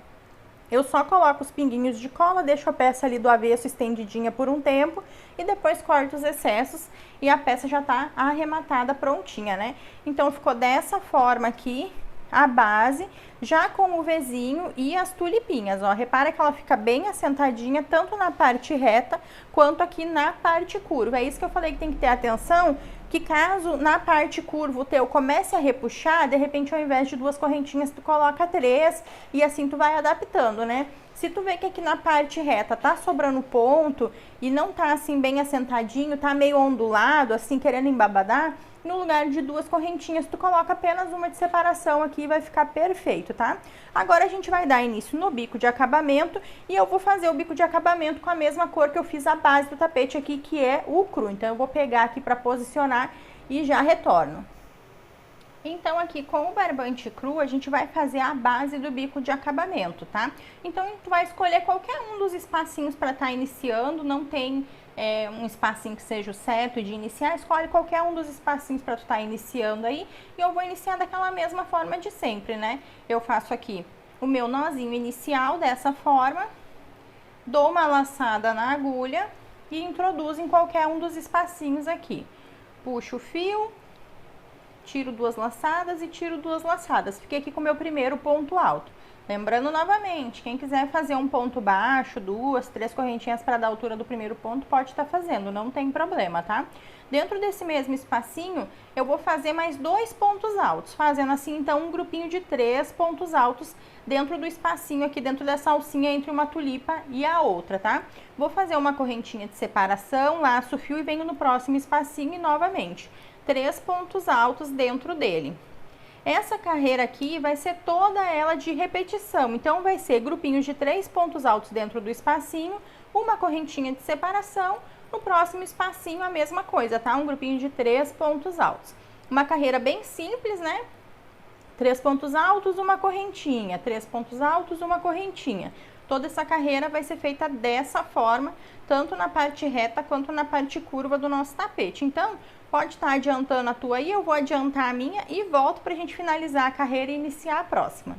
Eu só coloco os pinguinhos de cola, deixo a peça ali do avesso estendidinha por um tempo e depois corto os excessos e a peça já tá arrematada, prontinha, né? Então ficou dessa forma aqui a base, já com o vezinho e as tulipinhas, ó. Repara que ela fica bem assentadinha, tanto na parte reta quanto aqui na parte curva. É isso que eu falei que tem que ter atenção, que caso na parte curva o teu comece a repuxar, de repente ao invés de 2 correntinhas tu coloca 3 e assim tu vai adaptando, né? Se tu vê que aqui na parte reta tá sobrando ponto e não tá assim bem assentadinho, tá meio ondulado, assim querendo embabadar, no lugar de 2 correntinhas tu coloca apenas uma de separação aqui e vai ficar perfeito, tá? Agora a gente vai dar início no bico de acabamento e eu vou fazer o bico de acabamento com a mesma cor que eu fiz a base do tapete aqui, que é o cru. Então eu vou pegar aqui para posicionar e já retorno. Então aqui com o barbante cru a gente vai fazer a base do bico de acabamento, tá? Então tu vai escolher qualquer um dos espacinhos para estar iniciando, não tem um espacinho que seja o certo de iniciar, escolhe qualquer um dos espacinhos para tu estar iniciando aí e eu vou iniciar daquela mesma forma de sempre, né? Eu faço aqui o meu nozinho inicial dessa forma, dou uma laçada na agulha e introduzo em qualquer um dos espacinhos aqui. Puxo o fio, tiro 2 laçadas e tiro 2 laçadas. Fiquei aqui com o meu primeiro ponto alto. Lembrando novamente, quem quiser fazer um ponto baixo, 2, 3 correntinhas para dar a altura do primeiro ponto, pode estar fazendo, não tem problema, tá? Dentro desse mesmo espacinho, eu vou fazer mais 2 pontos altos, fazendo assim, então, um grupinho de 3 pontos altos dentro do espacinho aqui, dentro dessa alcinha entre uma tulipa e a outra, tá? Vou fazer uma correntinha de separação, laço o fio e venho no próximo espacinho e novamente 3 pontos altos dentro dele. Essa carreira aqui vai ser toda ela de repetição, então vai ser grupinhos de 3 pontos altos dentro do espacinho, uma correntinha de separação, no próximo espacinho a mesma coisa, tá? Um grupinho de 3 pontos altos. Uma carreira bem simples, né? 3 pontos altos, uma correntinha, 3 pontos altos, uma correntinha. Toda essa carreira vai ser feita dessa forma, tanto na parte reta quanto na parte curva do nosso tapete. Então, pode estar adiantando a tua aí, eu vou adiantar a minha e volto pra gente finalizar a carreira e iniciar a próxima.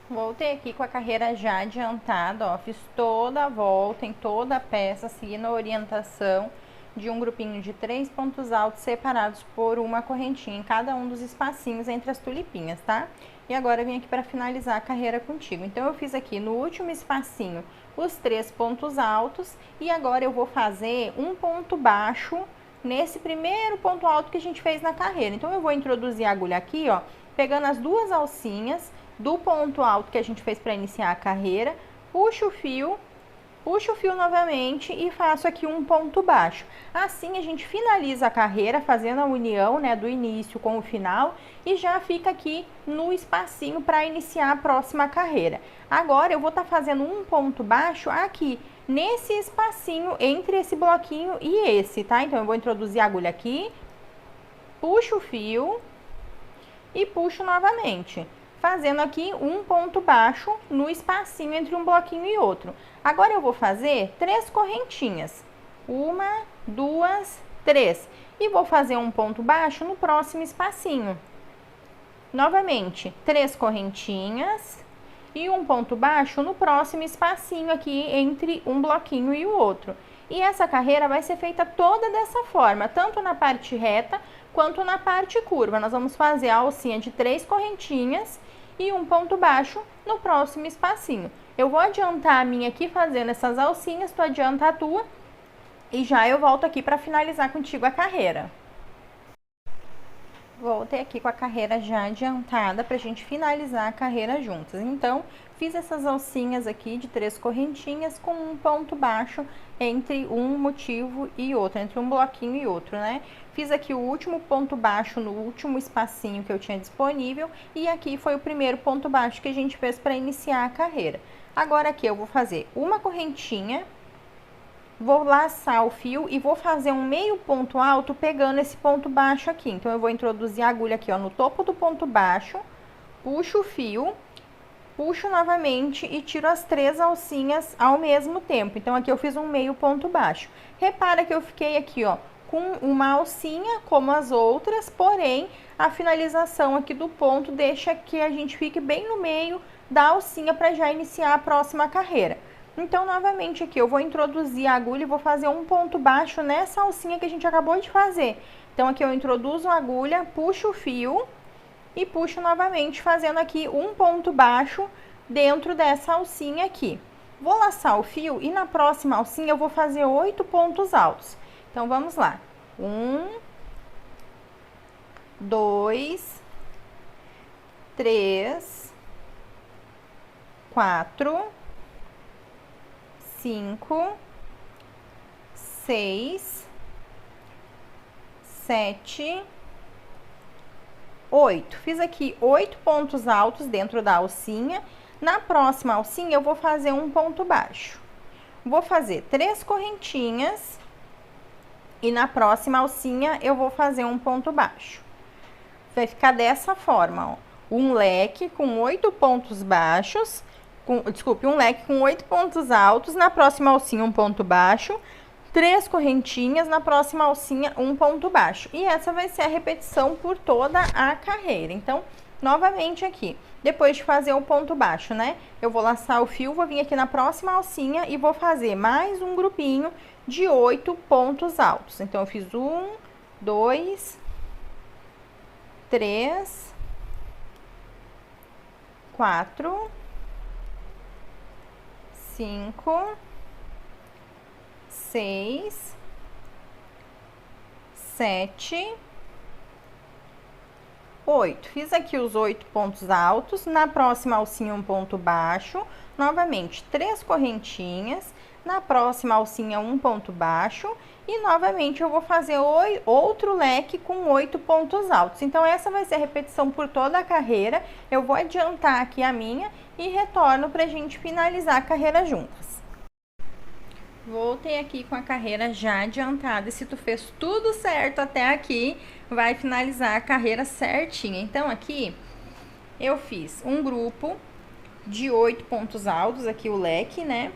Voltei aqui com a carreira já adiantada, ó, fiz toda a volta em toda a peça, seguindo a orientação. de um grupinho de 3 pontos altos separados por uma correntinha em cada um dos espacinhos entre as tulipinhas, tá? E agora eu vim aqui para finalizar a carreira contigo. Então, eu fiz aqui no último espacinho os 3 pontos altos e agora eu vou fazer um ponto baixo nesse primeiro ponto alto que a gente fez na carreira. Então, eu vou introduzir a agulha aqui, ó, pegando as duas alcinhas do ponto alto que a gente fez para iniciar a carreira, puxo o fio novamente e faço aqui um ponto baixo. Assim a gente finaliza a carreira fazendo a união, né, do início com o final e já fica aqui no espacinho para iniciar a próxima carreira. Agora eu vou estar fazendo um ponto baixo aqui nesse espacinho entre esse bloquinho e esse, tá? Então eu vou introduzir a agulha aqui, puxo o fio e puxo novamente, fazendo aqui um ponto baixo no espacinho entre um bloquinho e outro. Agora eu vou fazer 3 correntinhas, 1, 2, 3, e vou fazer um ponto baixo no próximo espacinho. Novamente, 3 correntinhas e um ponto baixo no próximo espacinho aqui entre um bloquinho e o outro. E essa carreira vai ser feita toda dessa forma, tanto na parte reta quanto na parte curva. Nós vamos fazer a alcinha de 3 correntinhas e um ponto baixo no próximo espacinho. Eu vou adiantar a minha aqui fazendo essas alcinhas, tu adianta a tua e já eu volto aqui para finalizar contigo a carreira. Voltei aqui com a carreira já adiantada pra gente finalizar a carreira juntas. Então, fiz essas alcinhas aqui de 3 correntinhas com um ponto baixo entre um motivo e outro, entre um bloquinho e outro, né? Fiz aqui o último ponto baixo no último espacinho que eu tinha disponível e aqui foi o primeiro ponto baixo que a gente fez para iniciar a carreira. Agora aqui eu vou fazer uma correntinha, vou laçar o fio e vou fazer um meio ponto alto pegando esse ponto baixo aqui. Então, eu vou introduzir a agulha aqui, ó, no topo do ponto baixo, puxo o fio, puxo novamente e tiro as 3 alcinhas ao mesmo tempo. Então, aqui eu fiz um meio ponto baixo. Repara que eu fiquei aqui, ó, com uma alcinha como as outras, porém, a finalização aqui do ponto deixa que a gente fique bem no meio da alcinha para já iniciar a próxima carreira. Então, novamente aqui, eu vou introduzir a agulha e vou fazer um ponto baixo nessa alcinha que a gente acabou de fazer. Então, aqui eu introduzo a agulha, puxo o fio e puxo novamente, fazendo aqui um ponto baixo dentro dessa alcinha aqui. Vou laçar o fio e na próxima alcinha eu vou fazer 8 pontos altos. Então, vamos lá. 1, 2, 3, 4, 5, 6, 7, 8. Fiz aqui 8 pontos altos dentro da alcinha. Na próxima alcinha eu vou fazer um ponto baixo. Vou fazer 3 correntinhas e na próxima alcinha eu vou fazer um ponto baixo. Vai ficar dessa forma, ó. Um leque com 8 pontos baixos. Um leque com 8 pontos altos, na próxima alcinha um ponto baixo, 3 correntinhas, na próxima alcinha um ponto baixo. E essa vai ser a repetição por toda a carreira. Então, novamente aqui, depois de fazer o ponto baixo, né? Eu vou laçar o fio, vou vir aqui na próxima alcinha e vou fazer mais um grupinho de 8 pontos altos. Então, eu fiz 1, 2, 3, 4, 5, 6, 7, 8. Fiz aqui os 8 pontos altos, na próxima alcinha um ponto baixo, novamente 3 correntinhas, na próxima alcinha um ponto baixo e novamente eu vou fazer outro leque com 8 pontos altos. Então, essa vai ser a repetição por toda a carreira. Eu vou adiantar aqui a minha e retorno pra gente finalizar a carreira juntas. Voltei aqui com a carreira já adiantada e se tu fez tudo certo até aqui, vai finalizar a carreira certinha. Então, aqui eu fiz um grupo de 8 pontos altos, aqui o leque, né?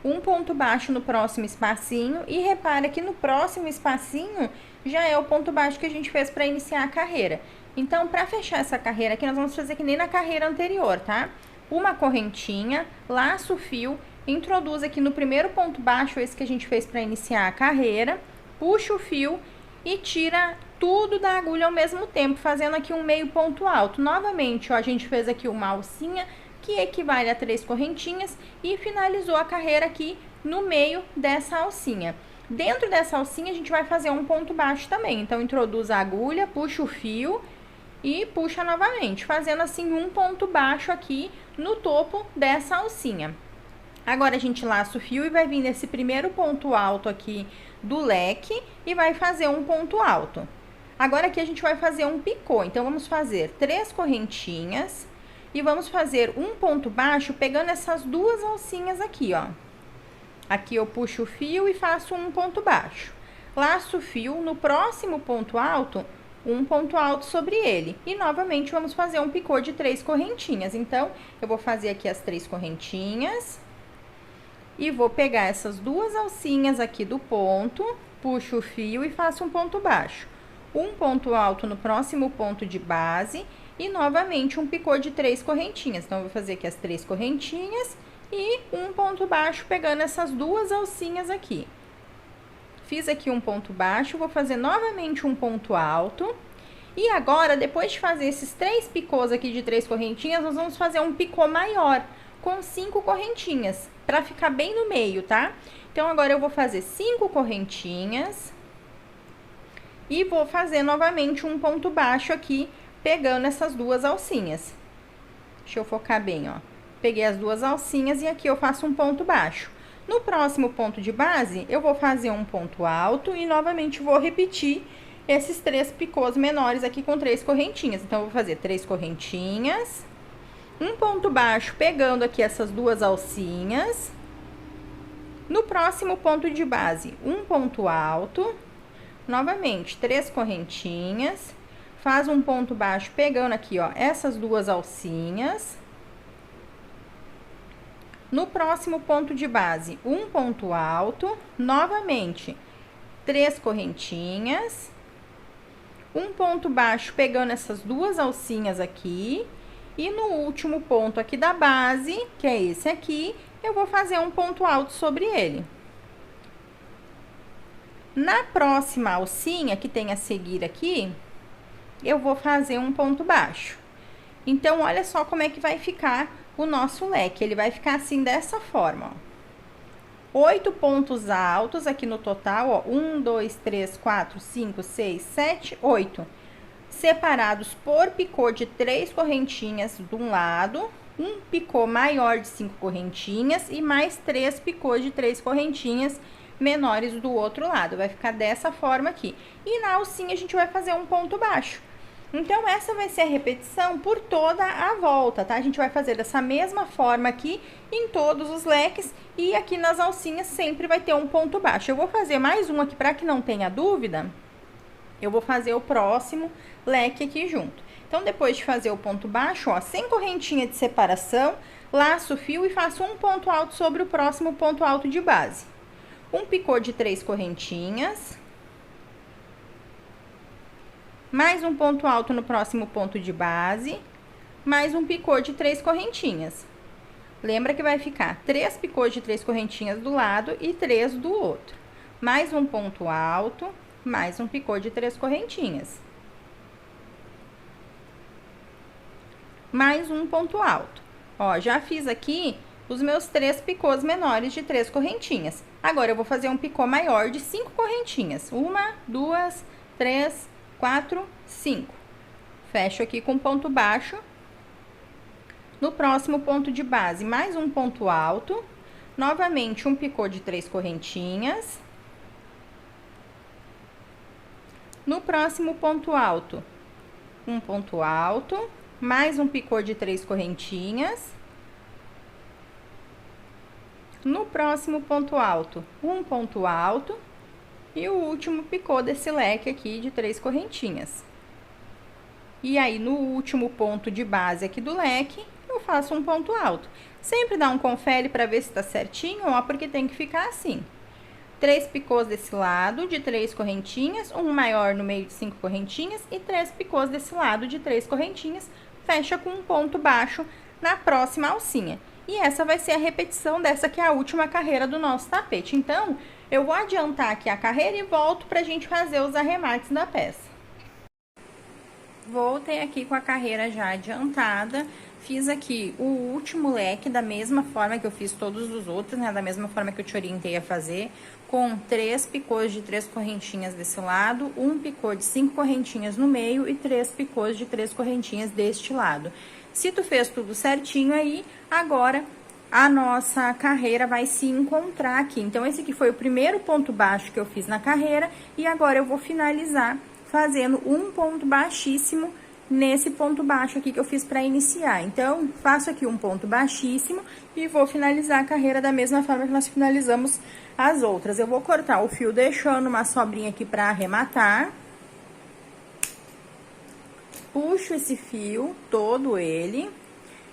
Um ponto baixo no próximo espacinho e repara que no próximo espacinho já é o ponto baixo que a gente fez para iniciar a carreira. Então, para fechar essa carreira aqui, nós vamos fazer que nem na carreira anterior, tá? Uma correntinha, laço o fio, introduz aqui no primeiro ponto baixo, esse que a gente fez para iniciar a carreira, puxa o fio e tira tudo da agulha ao mesmo tempo, fazendo aqui um meio ponto alto. Novamente, ó, a gente fez aqui uma alcinha que equivale a 3 correntinhas e finalizou a carreira aqui no meio dessa alcinha. Dentro dessa alcinha, a gente vai fazer um ponto baixo também. Então, introduz a agulha, puxa o fio e puxa novamente, fazendo assim um ponto baixo aqui no topo dessa alcinha. Agora, a gente laça o fio e vai vir nesse primeiro ponto alto aqui do leque e vai fazer um ponto alto. Agora, aqui a gente vai fazer um picô. Então, vamos fazer 3 correntinhas e vamos fazer um ponto baixo pegando essas duas alcinhas aqui, ó. Aqui eu puxo o fio e faço um ponto baixo. Laço o fio, no próximo ponto alto, um ponto alto sobre ele. E novamente vamos fazer um picô de 3 correntinhas. Então, eu vou fazer aqui as 3 correntinhas e vou pegar essas duas alcinhas aqui do ponto, puxo o fio e faço um ponto baixo. Um ponto alto no próximo ponto de base e novamente um picô de 3 correntinhas. Então, eu vou fazer aqui as 3 correntinhas e um ponto baixo pegando essas duas alcinhas aqui. Fiz aqui um ponto baixo, vou fazer novamente um ponto alto. E agora, depois de fazer esses 3 picôs aqui de 3 correntinhas, nós vamos fazer um picô maior, com 5 correntinhas, pra ficar bem no meio, tá? Então, agora eu vou fazer 5 correntinhas. E vou fazer novamente um ponto baixo aqui, pegando essas duas alcinhas. Deixa eu focar bem, ó. Peguei as duas alcinhas e aqui eu faço um ponto baixo. No próximo ponto de base, eu vou fazer um ponto alto e novamente vou repetir esses 3 picôs menores aqui com 3 correntinhas. Então, eu vou fazer 3 correntinhas, um ponto baixo pegando aqui essas duas alcinhas. No próximo ponto de base, um ponto alto, novamente 3 correntinhas, faz um ponto baixo pegando aqui, ó, essas duas alcinhas. No próximo ponto de base, um ponto alto, novamente 3 correntinhas, um ponto baixo pegando essas duas alcinhas aqui, e no último ponto aqui da base, que é esse aqui, eu vou fazer um ponto alto sobre ele. Na próxima alcinha, que tem a seguir aqui, eu vou fazer um ponto baixo. Então, olha só como é que vai ficar o nosso leque. Ele vai ficar assim, dessa forma, ó. 8 pontos altos aqui no total, ó. 1, 2, 3, 4, 5, 6, 7, 8. Separados por picô de 3 correntinhas de um lado, um picô maior de 5 correntinhas e mais 3 picôs de 3 correntinhas menores do outro lado. Vai ficar dessa forma aqui. E na alcinha a gente vai fazer um ponto baixo. Então, essa vai ser a repetição por toda a volta, tá? A gente vai fazer dessa mesma forma aqui em todos os leques e aqui nas alcinhas sempre vai ter um ponto baixo. Eu vou fazer mais um aqui para que não tenha dúvida. Eu vou fazer o próximo leque aqui junto. Então, depois de fazer o ponto baixo, ó, sem correntinha de separação, laço o fio e faço um ponto alto sobre o próximo ponto alto de base. Um picô de 3 correntinhas. Mais um ponto alto no próximo ponto de base, mais um picô de 3 correntinhas. Lembra que vai ficar 3 picôs de 3 correntinhas do lado e 3 do outro. Mais um ponto alto, mais um picô de 3 correntinhas. Mais um ponto alto. Ó, já fiz aqui os meus 3 picôs menores de 3 correntinhas. Agora, eu vou fazer um picô maior de 5 correntinhas. 1, 2, 3, 4, 5. Fecho aqui com ponto baixo. No próximo ponto de base, mais um ponto alto. Novamente, um picô de 3 correntinhas. No próximo ponto alto, um ponto alto. Mais um picô de 3 correntinhas. No próximo ponto alto, um ponto alto. E o último picô desse leque aqui de 3 correntinhas. E aí, no último ponto de base aqui do leque, eu faço um ponto alto. Sempre dá um confere para ver se tá certinho, ó, porque tem que ficar assim. 3 picôs desse lado de 3 correntinhas, um maior no meio de 5 correntinhas e 3 picôs desse lado de 3 correntinhas, fecha com um ponto baixo na próxima alcinha. E essa vai ser a repetição dessa que é a última carreira do nosso tapete. Então, Eu vou adiantar aqui a carreira e volto pra gente fazer os arremates da peça. Voltei aqui com a carreira já adiantada. Fiz aqui o último leque da mesma forma que eu fiz todos os outros, né? Da mesma forma que eu te orientei a fazer, com 3 picôs de 3 correntinhas desse lado, um picô de 5 correntinhas no meio e 3 picôs de 3 correntinhas deste lado. Se tu fez tudo certinho aí, agora a nossa carreira vai se encontrar aqui. Então, esse aqui foi o primeiro ponto baixo que eu fiz na carreira e agora eu vou finalizar fazendo um ponto baixíssimo nesse ponto baixo aqui que eu fiz para iniciar. Então, faço aqui um ponto baixíssimo e vou finalizar a carreira da mesma forma que nós finalizamos as outras. Eu vou cortar o fio deixando uma sobrinha aqui para arrematar. Puxo esse fio, todo ele.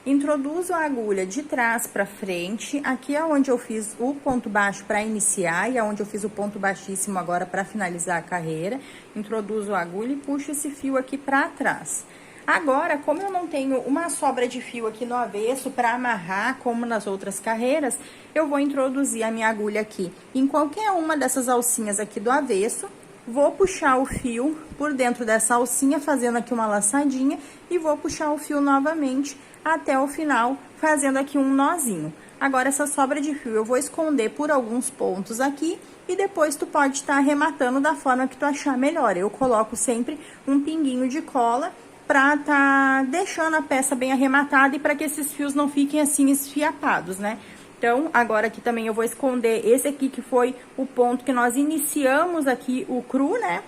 Introduzo a agulha de trás para frente, aqui é onde eu fiz o ponto baixo para iniciar e é onde eu fiz o ponto baixíssimo agora para finalizar a carreira. Introduzo a agulha e puxo esse fio aqui para trás. Agora, como eu não tenho uma sobra de fio aqui no avesso para amarrar, como nas outras carreiras, eu vou introduzir a minha agulha aqui em qualquer uma dessas alcinhas aqui do avesso. Vou puxar o fio por dentro dessa alcinha, fazendo aqui uma laçadinha, e vou puxar o fio novamente até o final, fazendo aqui um nozinho. Agora, essa sobra de fio eu vou esconder por alguns pontos aqui, e depois tu pode estar arrematando da forma que tu achar melhor. Eu coloco sempre um pinguinho de cola pra tá deixando a peça bem arrematada e para que esses fios não fiquem assim esfiapados, né? Então, agora aqui também eu vou esconder esse aqui que foi o ponto que nós iniciamos aqui o cru, né?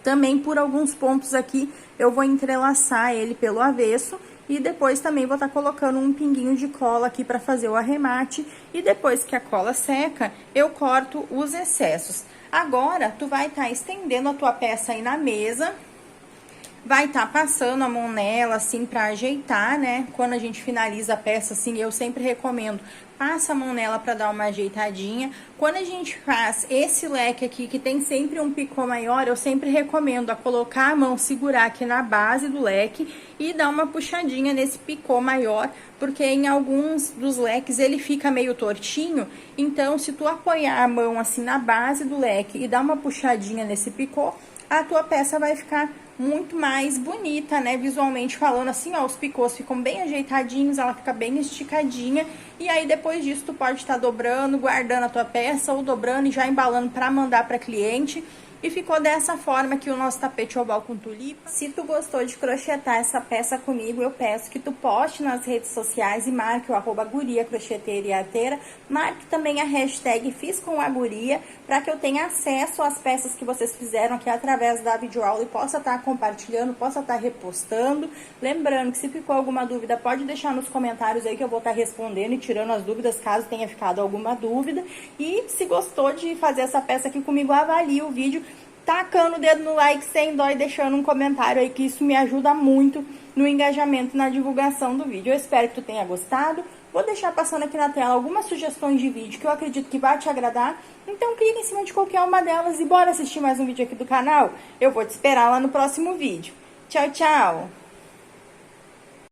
Também por alguns pontos aqui eu vou entrelaçar ele pelo avesso e depois também vou estar colocando um pinguinho de cola aqui para fazer o arremate e depois que a cola seca, eu corto os excessos. Agora, tu vai estar estendendo a tua peça aí na mesa. Vai estar passando a mão nela, assim, pra ajeitar, né? Quando a gente finaliza a peça, assim, eu sempre recomendo, passa a mão nela pra dar uma ajeitadinha. Quando a gente faz esse leque aqui, que tem sempre um picô maior, eu sempre recomendo a colocar a mão, segurar aqui na base do leque e dar uma puxadinha nesse picô maior, porque em alguns dos leques ele fica meio tortinho, então se tu apoiar a mão assim na base do leque e dar uma puxadinha nesse picô, a tua peça vai ficar muito mais bonita, né, visualmente falando, assim, ó, os picôs ficam bem ajeitadinhos, ela fica bem esticadinha, e aí depois disso tu pode estar dobrando, guardando a tua peça, ou dobrando e já embalando para mandar para cliente. E ficou dessa forma aqui o nosso tapete oval com tulipa. Se tu gostou de crochetar essa peça comigo, eu peço que tu poste nas redes sociais e marque o @guria crocheteira e arteira. Marque também a hashtag fiz com a guria, para que eu tenha acesso às peças que vocês fizeram aqui através da videoaula e possa estar compartilhando, possa estar repostando. Lembrando que se ficou alguma dúvida, pode deixar nos comentários aí que eu vou estar respondendo e tirando as dúvidas, caso tenha ficado alguma dúvida. E se gostou de fazer essa peça aqui comigo, avalie o vídeo tacando o dedo no like sem dó e deixando um comentário aí, que isso me ajuda muito no engajamento, na divulgação do vídeo. Eu espero que tu tenha gostado. Vou deixar passando aqui na tela algumas sugestões de vídeo que eu acredito que vai te agradar. Então clica em cima de qualquer uma delas e bora assistir mais um vídeo aqui do canal. Eu vou te esperar lá no próximo vídeo. Tchau, tchau!